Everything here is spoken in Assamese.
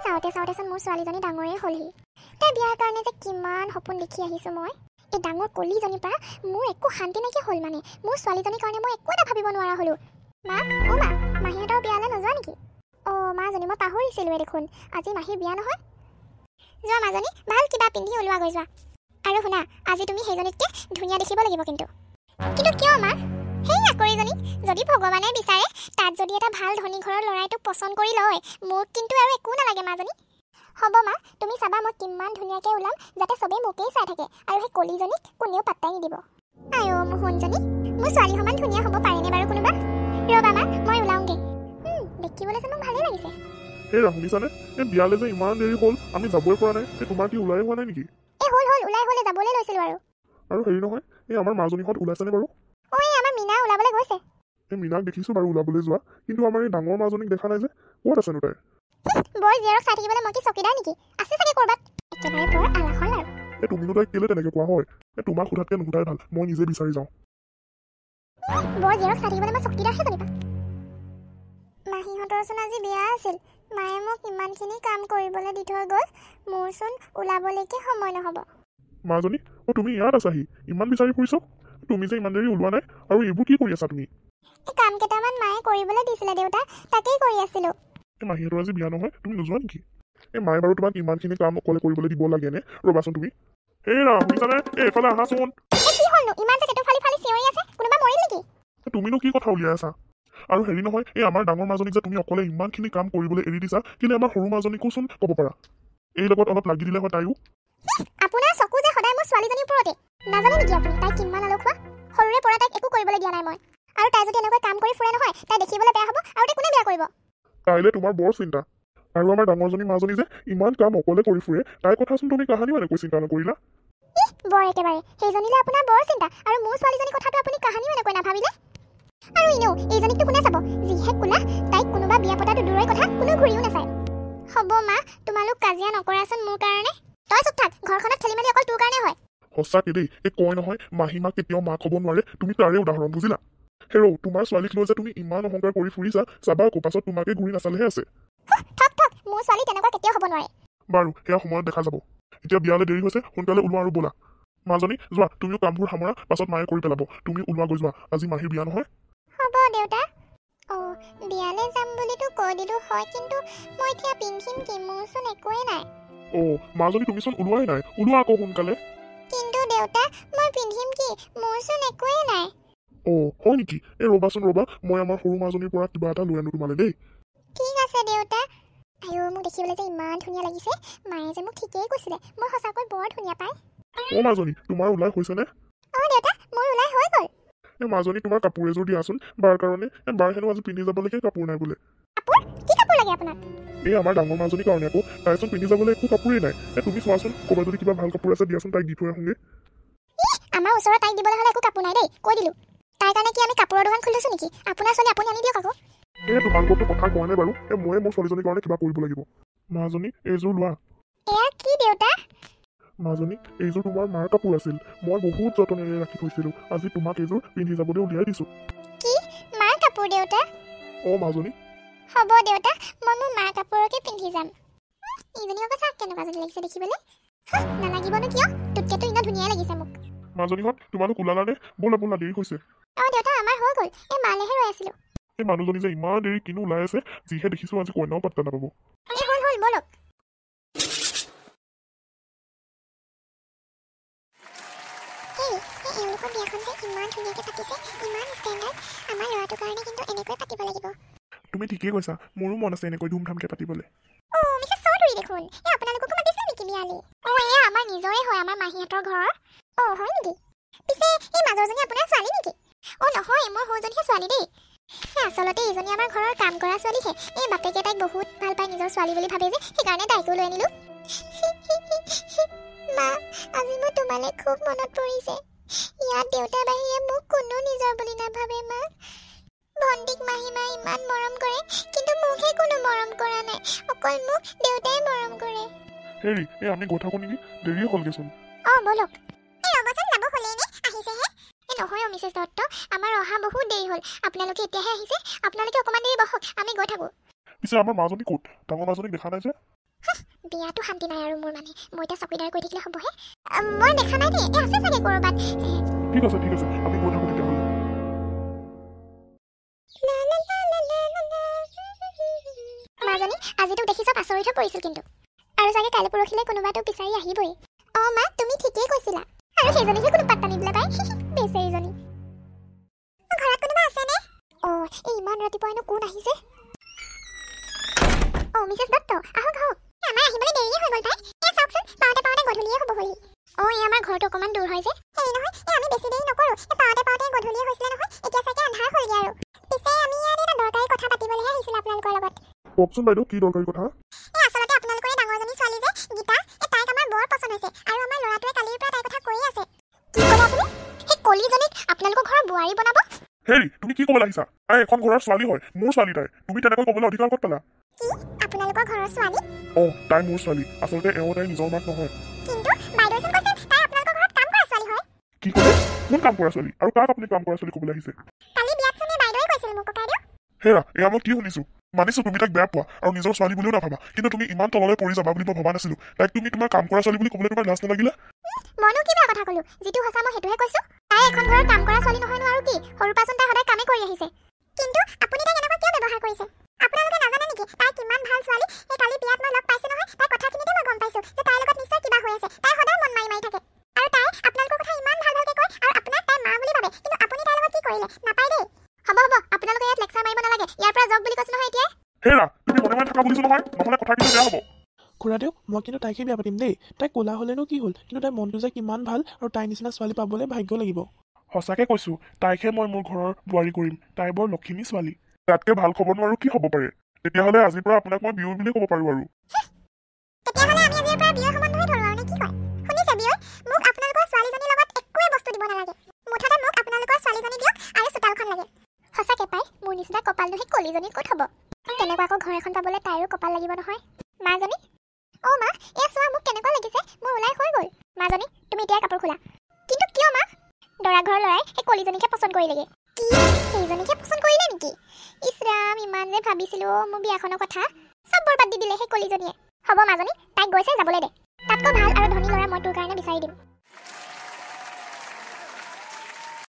চাওঁতে চাওঁতেচোন মোৰ ছোৱালীজনী ডাঙৰেই হ'লহি। তাই বিয়াৰ কাৰণে যে কিমান সপোন দেখি আহিছোঁ মই। এই ডাঙৰ কলিজনীৰ পৰা মোৰ একো শান্তি নাইকিয়া হ'ল মানে। মোৰ ছোৱালীজনীৰ কাৰণে মই একো এটা ভাবিব নোৱাৰা হ'লোঁ। মা, অ' মা, মাহীহঁতৰ বিয়ালৈ নোযোৱা নেকি? অ' মাজনী, মই পাহৰিছিলোঁৱে দেখোন, আজি মাহীৰ বিয়া নহয়। যোৱা মাজনী, ভাল কিবা পিন্ধি ওলোৱা গৈ যোৱা। আৰু শুনা, আজি তুমি সেইজনীতকৈ ধুনীয়া দেখিব লাগিব কিন্তু। কিন্তু কিয় মা? সেই আকৰিজনী, যদি ভগৱানে বিচাৰে তাত যদি এটা ভাল ধনী ঘৰৰ ল'ৰাই তোক পচন্দ কৰি লয়, মোক কিন্তু আৰু একো নালাগে মাজনী। হ'ব মা, তুমি চাবা মই কিমান ধুনীয়াকৈ ওলাম যাতে চবেই মোকেই চাই থাকে আৰু সেই কলিজনীক কোনেও পাত্তাই নিদিব। আই অ' মোহনজনী, মোৰ ছোৱালী সমান ধুনীয়া হ'ব পাৰেনে বাৰু কোনোবা? ৰ'বা মা, মই ওলাওঁগৈ। দেখিবলৈ চোন মোক ভালেই লাগিছে। হেৰা শুনিছানে? এই বিয়ালৈ যে ইমান দেৰি হ'ল, আমি যাবই পৰা নাই। তোমাৰ কি ওলাই হোৱা নাই নেকি? হ'ল ওলাই হ'লে যাবলৈ লৈছিলোঁ আৰু হেৰি নহয়, এই আমাৰ মাজনীহঁত ওলাইছেনে বাৰু? এই আমাৰ মীনা ওলাবলৈ গৈছে। এই মীনাক দেখিছোঁ বাৰু ওলাবলৈ যোৱা, কিন্তু আমাৰ এই ডাঙৰ মাজনীক দেখা নাই যে। ক'ত আছেনো তাই? বৰ জীয়েৰক চাই থাকিবলৈ মই কি চকীদাৰ নেকি? আছে চাগে ক'ৰবাত। একেবাৰে বৰ আলাসল আৰু। তুমিনো তাইক কেলে তেনেকৈ কোৱা হয়? তোমাক সোধাতকৈ নুসুধাই ভাল, মই নিজে বিচাৰি যাওঁ। বৰ জীয়েৰক চাই থাকিবলৈ মই চকীদাৰহে জানিবা। মাহীহঁতৰচোন আজি বিয়া আছিল। মায়ে মোক ইমানখিনি কাম কৰিবলৈ দি থৈ গ'ল, মোৰচোন ওলাবলৈকে সময় নহ'ব। মাজনী, তুমি ইয়াত আছাহি? ইমান বিচাৰি ফুৰিছ? তুমি যে ইমান দেৰি ওলোৱা নাই, আৰু এইবোৰ কি কৰি আছা তুমি? এই কাম কেইটামান মায়ে কৰিবলৈ দিছিলে দেউতা, তাকেই কৰি আছিলোঁ। এই মাহীহঁতৰ আজি বিয়া নহয়, তুমি নোযোৱা নেকি? এই মায়ে বাৰু তোমাক ইমানখিনি কাম অকলে কৰিবলৈ দিব লাগেনে? ৰ'বাচোন তুমি। হেৰা শুনিছানে? এইফালে আহাচোন। কি হ'লনো? ইমান যে ফালি ফালি চিঞৰি আছে, কোনোবা মৰিল নেকি? তুমিনো কি কথা উলিয়াই আছা? আৰু হেৰি নহয়, এই আমাৰ ডাঙৰ মাজনীক যে তুমি অকলে ইমানখিনি কাম কৰিবলৈ এৰি দিছা, কিন্তু আমাৰ সৰু মাজনীকোচোন ক'ব পাৰা। এই লগত অলপ লাগি দিলে হয় তাইও। আপোনাৰ চকু যে সদায় মোৰ ছোৱালীজনীৰ ওপৰতে। নাজানে নেকি আপুনি তাই কিমান আলসুৱা? সৰুৰে পৰা তাইক একো কৰিবলৈ দিয়া নাই মই। আৰু তাই যদি এনেকৈ কাম কৰি ফুৰে নহয়, তাই দেখিবলৈ বেয়া হ'ব, আৰু তাই কোনে বেয়া কৰিব? তাইলে তোমাৰ বৰ চিন্তা। আৰু আমাৰ ডাঙৰজনী মাজনী যে ইমান কাম অকলে কৰি ফুৰে, তাইৰ কথাচোন তুমি কাহানিও এনেকৈ চিন্তা নকৰিলা? বৰ একেবাৰে, সেইজনীলে আপোনাৰ বৰ চিন্তা, আৰু মোৰ ছোৱালীজনীৰ কথাটো আপুনি কাহানিও এনেকৈ নাভাবিলে? আৰু এনেও এইজনীকতো কোনে চাব? যিহে কোলা, তাইক কোনোবা বিয়া পতাটো দূৰৰে কথা, কোনো ঘূৰিও নাচায়। হ'ব মা, তোমালোক কাজিয়া নকৰাচোন মোৰ কাৰণে। তই চুপ থাক, ঘৰখনত খেলি মেলি অকল তোৰ কাৰণে হয়। সঁচাকে দেই, এই কয় নহয় মাহী মাক কেতিয়াও মাক হ'ব নোৱাৰে, তুমি তাৰে উদাহৰণ বুজিলা? হেৰ' তোমাৰ ছোৱালীক লৈ যে তুমি ইমান অহংকাৰ কৰি ফুৰিছা, চাবা আকৌ পাছত তোমাকে ঘূৰি নাচালেহে আছে। থক মোৰ ছোৱালী তেনেকুৱা কেতিয়াও হ'ব নোৱাৰে। বাৰু সেয়া সময়ত দেখা যাব। এতিয়া বিয়ালৈ দেৰি হৈছে, সোনকালে ওলোৱা আৰু ব'লা। মাজনী যোৱা, তুমিও কামবোৰ সামৰা, পাছত মায়ে কৰি পেলাব। তুমি ওলোৱা গৈ যোৱা, আজি মাহীৰ বিয়া নহয়। হ'ব দেউতা। বিয়ালৈ যাম বুলিতো কৈ দিলোঁ হয়, কিন্তু মই এতিয়া পিন্ধিম কি? মোৰচোন একোৱেই নাই। মাজনী তুমিচোন ওলোৱাই নাই, ওলোৱা আকৌ সোনকালে। কিন্তু দেউতা, মই পিন্ধিম কি? মোৰচোন একোৱেই নাই। হয় নেকি? ৰ'বাচোন ৰ'বা, মই আমাৰ সৰু মাজনীৰ পৰা কিবা এটা লৈ আনো তোমালে দেই। ঠিক আছে দেউতা। মোক দেখিবলৈ যে ইমান ধুনীয়া লাগিছে। মায়ে যে মোক ঠিকেই কৈছিলে, মই সঁচাকৈ বৰ ধুনীয়া পায়। মাজনী, তোমাৰ ওলাই হৈছেনে? দেউতা, মোৰ ওলাই হৈ গ'ল। মাজনী, তোমাৰ কাপোৰ এযোৰ দিয়াচোন বাৰ কাৰণে। বাৰ হেনো আজি পিন্ধি যাবলৈকে কাপোৰ নাই বোলে। কাপোৰ? কি কাপোৰ লাগে আপোনাক? আমাৰ ডাঙৰ মাজনীৰ কাৰণে আকৌ, তাইচোন পিন্ধি যাবলৈ একো কাপোৰেই নাই। তুমি চোৱাচোন, ক'ৰবাত যদি কিবা ভাল কাপোৰ আছে দিয়াচোন, তাইক দি থৈ আহোঁগৈ। আমাৰ ওচৰত তাইক দিবলৈ হ'লে একো কাপোৰ নাই দেই, কৈ দিলোঁ। তাইৰ কাৰণে কি আমি কাপোৰৰ দোকান খুলিছোঁ নেকি? আপোনাৰ ছোৱালী আপুনি আনি দিয়ক আকৌ। তোমালোকৰতো কথা কোৱা নাই বাৰু। ময়ে মোৰ ছোৱালীজনীৰ কাৰণে কিবা কৰিব লাগিব। মাজনী, এইযোৰ লোৱা। এয়া কি দেউতা? মাজনী, এইযোৰ তোমাৰ মাৰ কাপোৰ আছিল। মই বহুত যতনেৰে ৰাখি থৈছিলোঁ। আজি তোমাক এইযোৰ পিন্ধি যাবলৈ উলিয়াই দিছোঁ। কি মাৰ কাপোৰ দেউতা? মাজনী। হ'ব দেউতা, মই মোৰ মাৰ কাপোৰকে পিন্ধি যাম। ইজনী আকৌ চাওক কেনেকুৱা যদি লাগিছে দেখিবলৈ। নালাগিবনো কিয়? তোতকেতো ইমান ধুনীয়াই লাগিছে মোক। মাজনীহঁত তোমালোক ওলালানে? ব'লা ব'লা, দেৰি হৈছে। দেউতা, আমাৰ হৈ গ'ল। মালেহে ৰৈ আছিলোঁ। এই মানুহজনী যে ইমান দেৰি কিনো ওলাই আছে, যিহে দেখিছোঁ আজি কইনাও পাত্তা নাপাব। হ'ল ব'লক। এওঁলোকৰ বিয়াখন যে ইমান ধুনীয়াকৈ পাতিছে, ইমান ষ্টেণ্ডাৰ্ড। আমাৰ ল'ৰাটোৰ কাৰণে কিন্তু এনেকৈ পাতিব লাগিব। তুমি ঠিকেই কৈছা, মোৰো মন আছে এনেকৈ ধুমধামকৈ পাতিবলৈ। মিছেছ চৌধুৰী দেখোন। আপোনালোককো মাতিছে নেকি বিয়ালৈ? এয়া আমাৰ নিজৰে হয়, আমাৰ মাহীহঁতৰ ঘৰৰ। হয় নেকি? পিছে এই মাজৰজনী আপোনাৰ ছোৱালী নেকি? নহয়, মোৰ সৰুজনীহে ছোৱালী দেই। আচলতে এইজনী আমাৰ ঘৰৰ কাম কৰা ছোৱালীহে। এই বাপেকে তাইক বহুত ভাল পায়, নিজৰ ছোৱালী বুলি ভাবে যে, সেইকাৰণে তাইকো লৈ আনিলোঁ। মা, আজি মোৰ তোমালৈ খুব মনত পৰিছে। ইয়াত দেউতাৰ বাহিৰে মোক কোনো নিজৰ বুলি নাভাবে মা। ভণ্টিক মাহীমাই ইমান মৰম কৰে, কিন্তু মোকহে কোনো মৰম কৰা নাই। অকল মোক দেউতাই মৰম কৰে। হেৰি, আমি গৈ থাকোঁ নেকি? দেৰিয়ে হ'লগৈচোন। ব'লক। ৰ'বচোন, যাব হ'লেই নে? আহিছেহে। নহয় মিছেছ দত্ত, আমাৰ অহা বহুত দেৰি হ'ল। আপোনালোকে এতিয়াহে আহিছে। আপোনালোকে অকণমান দেৰি বহক, আমি গৈ থাকোঁ। পিছে আমাৰ মাজনী ক'ত? ডাঙৰ মাজনীক দেখা নাই যে? বিয়াটো শান্তি নাই আৰু মোৰ মানে মই এতিয়া চকীদাৰ কৰি থাকিলে হ'বহে মই দেখা নাই দেই আছে চাগে ক'ৰবাত ঠিক আছে আমি গৈ থাকোঁ তেতিয়াহ'লে মাজনী আজি তোক দেখি চব আচৰিত হৈ পৰিছিল কিন্তু আৰু চাগে কাইলৈ পৰহিলৈ কোনোবা তোক বিচাৰি আহিবই মা তুমি ঠিকেই কৈছিলা আৰু সেইজনীকে কোনো পাত্তা নিদিলা পাই বেচেৰীজনী ঘৰত কোনোবা আছেনে এই ইমান ৰাতিপুৱাইনো কোন আহিছে মিছেছ দত্ত আহক আমাৰ আহিবলৈ দেৰিয়ে হৈ গ'ল পাই চাওকচোন পাওঁতে গধূলিয়ে হ'ব হলি এই আমাৰ ঘৰটো অকণমান দূৰ হয় যে হেৰি নহয় আমি বেছি দেৰি নকৰোঁ পাওঁতে গধূলিয়ে হৈছিলে নহয় এতিয়া চাগে আন্ধাৰ হ'লগৈ আৰু পিছে আমি ইয়াত এটা দৰকাৰী কথা পাতিবলৈহে আহিছিলোঁ আপোনালোকৰ লগত কওকচোন বাইদেউ কি দৰকাৰী কথা আচলতে আপোনালোকৰে ডাঙৰজনী ছোৱালী যে গীতা তাইক আমাৰ বৰ পচন্দ হৈছে আৰু আমাৰ ল'ৰাটোৱে কালিৰ পৰা তাইৰ কথা কৈয়ে আছে কি ক'লে আপুনি সেই কলিজনীক আপোনালোকৰ ঘৰৰ বোৱাৰী বনাব হেৰি তুমি কি ক'বলৈ আহিছা তাই এখন ঘৰৰ ছোৱালী হয় মোৰ ছোৱালী তাই তুমি তেনেকৈ ক'বলৈ অধিকাৰ ক'ত পালা কি আপোনালোকৰ ঘৰৰ ছোৱালী তাই মোৰ ছোৱালী আচলতে তাই নিজৰ মাক নহয় কিন্তু বাইদেউচোন কৈছে তাই আপোনালোকৰ ঘৰত কাম কৰা ছোৱালী হয় কি ক'লে কোন কাম কৰা ছোৱালী আৰু কাক আপুনি কাম কৰা ছোৱালী ক'বলৈ আহিছে কালি বিয়াত শুনি বাইদেৱে কৈছিল মোক ককাইদেউ হেৰা এয়া মই কি শুনিছোঁ মানিছো তুমি তাক বেয়া পোৱা আৰু নিজৰ ছোৱালী বুলিও নাভাবা কিন্তু তুমি ইমান তললৈ পৰি যাবা বুলি মই ভবা নাছিলো তাইক তুমি তোমাৰ কাম কৰা ছোৱালী বুলি ক'বলৈ তোমাৰ লাজ নালাগিলে মইনো কি বেয়া কথা ক'লো যিটো সঁচা মই সেইটোহে কৈছো তাই এখন ঘৰৰ কাম কৰা ছোৱালী নহয়নো আৰু কি সৰুৰ পাচোন তাই সদায় কামেই কৰি আহিছে কিন্তু আপুনি তাইক এনেকুৱা কিয় ব্যৱহাৰ কৰিছে আপোনালোকে নাজানে নেকি তাই কিমান ভাল ছোৱালী এই কালি বিয়াত মই লগ পাইছো নহয় তাই কথাখিনিতে মই গম পাইছো যে তাইৰ লগত নিশ্চয় কিবা হৈ আছে তাই সদায় মন মাৰি থাকে আৰু তাই আপোনালোকৰ কথা ইমান ভালকৈ কয় আৰু আপোনাক তাই মা বুলি ভাবে কিন্তু আপুনি তাইৰ লগত কি কৰিলে নাপায় দেই হ'ব আপোনালোকে ইয়াত লেকচাৰ মাৰিব নালাগে ইয়াৰ পৰা যাওক বুলি কৈছো নহয় এতিয়া হেৰা তুমি মনে থকা বুলিছো নহয় নহ'লে কথা কিন্তু বেয়া হ'ব খুৰাদেউ মই কিন্তু তাইকে বিয়া পাতিম দেই তাই ক'লা হ'লেনো কি হ'ল কিন্তু তাইৰ মনটো যে কিমান ভাল আৰু তাইৰ নিচিনা ছোৱালী পাবলৈ ভাগ্য লাগিব সঁচাকে কৈছো তাইকহে মই মোৰ ঘৰৰ বোৱাৰী কৰিম তাই বৰ লখিমী ছোৱালী তাতকে ভাল খবৰ নোৱাৰো কি হ'ব পাৰে তেতিয়াহ'লে আজিৰ পৰা আপোনাক মই বিয়ৈ বুলি ক'ব পাৰো আৰু তেতিয়াহ'লে আমি আজিৰ পৰা বিয়ৰ সম্বন্ধই ধৰো আৰু নে কি কয় শুনিছে বিয়ৈ মোক আপোনালোকৰ ছোৱালীজনীৰ লগত একোৱে বস্তু দিব নালাগে মুঠতে মোক আপোনালোকৰ ছোৱালীজনী দিয়ক আৰু চোতালখন লাগে সঁচাকে পাই মোৰ নিচিনা কপালটো সেই কলিজনী ক'ত হ'ব তেনেকুৱা আকৌ ঘৰ এখন পাবলৈ তাইৰো কপাল লাগিব নহয় মাজনী মা এয়া চোৱা মোক কেনেকুৱা লাগিছে মোৰ ওলাই হৈ গ'ল মাজনী তুমি এতিয়া কাপোৰ খোলা কিন্তু কিয় মা দৰা ঘৰৰ ল'ৰাই সেই কলিজনীকে পচন্দ কৰিলেগে কি সেইজনীকে পচন্দ কৰিলে নেকি ইছ ৰাম ইমান যে ভাবিছিলো মোৰ বিয়াখনৰ কথা চব বৰবাদ দি দিলে সেই কলিজনীয়ে হ'ব মাজনী তাইক গৈছে যাবলৈ দে তাতকৈ ভাল আৰু ধনী ল'ৰা মই তোৰ কাৰণে বিচাৰি দিম